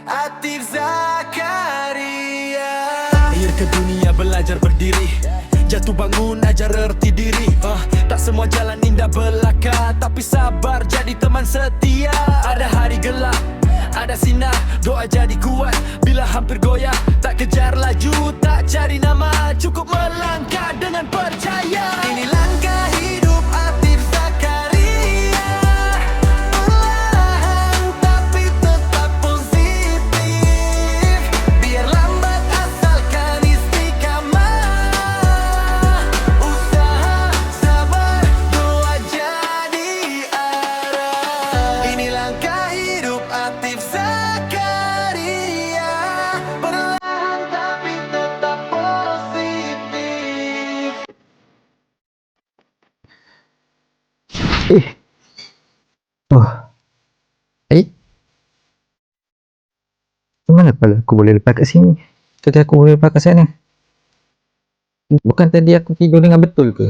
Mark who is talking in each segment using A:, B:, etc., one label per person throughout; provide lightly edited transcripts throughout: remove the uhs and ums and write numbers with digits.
A: Atif Zakaria. Lahir ke dunia belajar berdiri, jatuh bangun ajar erti diri. Tak semua jalan indah belaka, tapi sabar jadi teman setia. Ada hari gelap, ada sinar, doa jadi kuat. Bila hampir goyah, tak kejar laju, tak cari nama, cukup melangkah dengan percaya. Ini langkah hidup Atif Zakaria, perlahan tapi tetap positif. Biar lambat asalkan istiqamah, usaha, sabar, doa jadi arah. Ini langkah hidup Atif Zakaria, perlahan tapi tetap positif.
B: Oh. Mana pala aku boleh lepas kat sini? Tadi aku boleh lepas kat sana. Bukan tadi aku tidur dengan betul ke?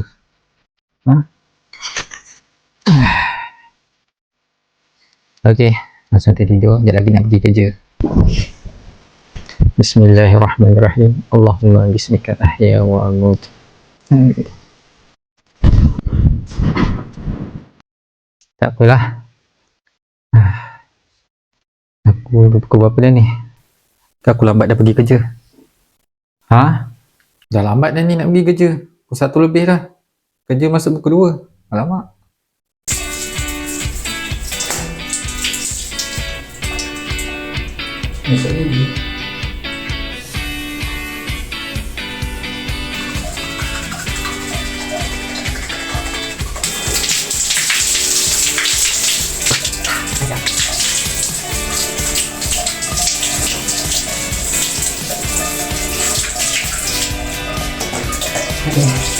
B: Okey, langsung tidur. Sekejap lagi nak pergi kerja. Bismillahirrahmanirrahim. Allahumma bismika ahya wa amut. Tak apalah. Aku pukul berapa dah ni? Aku lambat dah pergi kerja. Dah lambat dah ni nak pergi kerja. Pukul 1 lebih dah. Kerja masuk pukul 2. Alamak. Masuk lagi.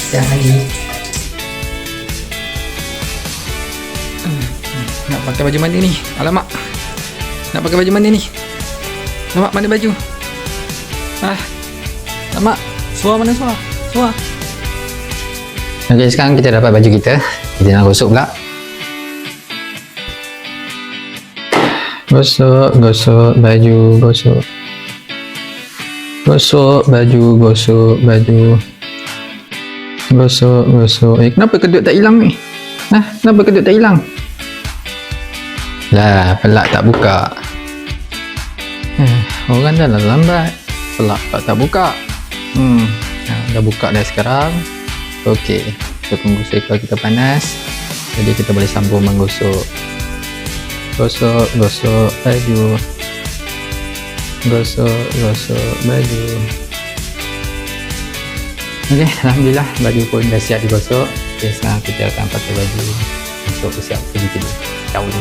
B: Dah lagi. Nak pakai baju mana ni? Alamak. Nak pakai baju mana ni? Alamak, mana baju? Alamak. Suar mana suar? Suar. Okey, sekarang kita dapat baju kita. Kita nak gosok pula. Gosok baju, gosok. Gosok baju, gosok baju. Gosok. Kenapa kedut tak hilang ni? Kenapa kedut tak hilang? Lah, pelak tak buka. Orang dah lambat. Pelak tak buka. Dah buka dah sekarang. Okey, kita tunggu sekal kita panas. Jadi kita boleh sambung menggosok. Gosok baju. Gosok baju. Okey, alhamdulillah baju pun dah siap digosok. Okay, sekarang kita akan pakai baju untuk bersiap pergi kerja. Ciao dulu.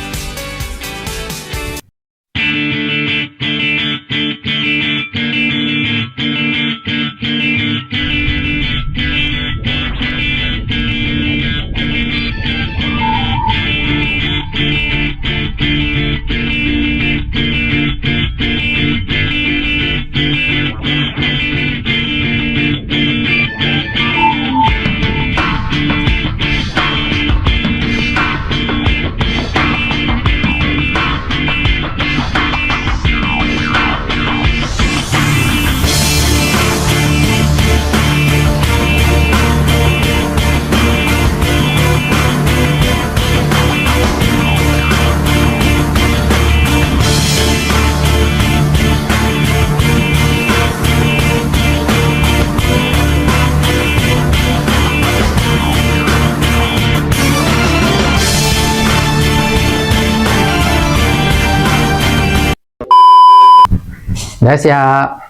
B: Dah siap.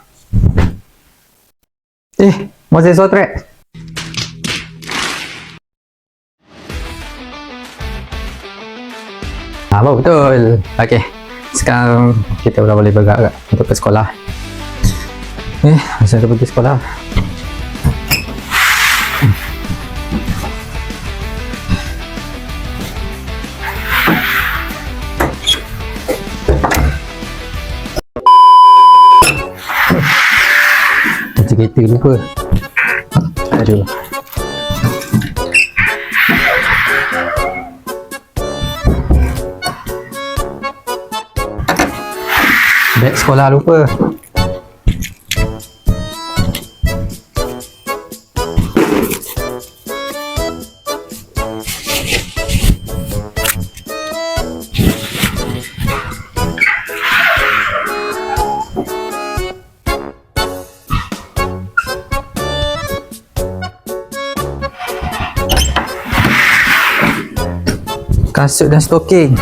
B: Masih sotrek. Betul. Okey. Sekarang kita dah boleh bergerak untuk ke sekolah. Masa dah pergi sekolah. Kereta lupa. Aduh. Beg sekolah lupa. Kasut dan stoking.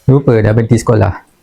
B: Lupa dah berhenti sekolah.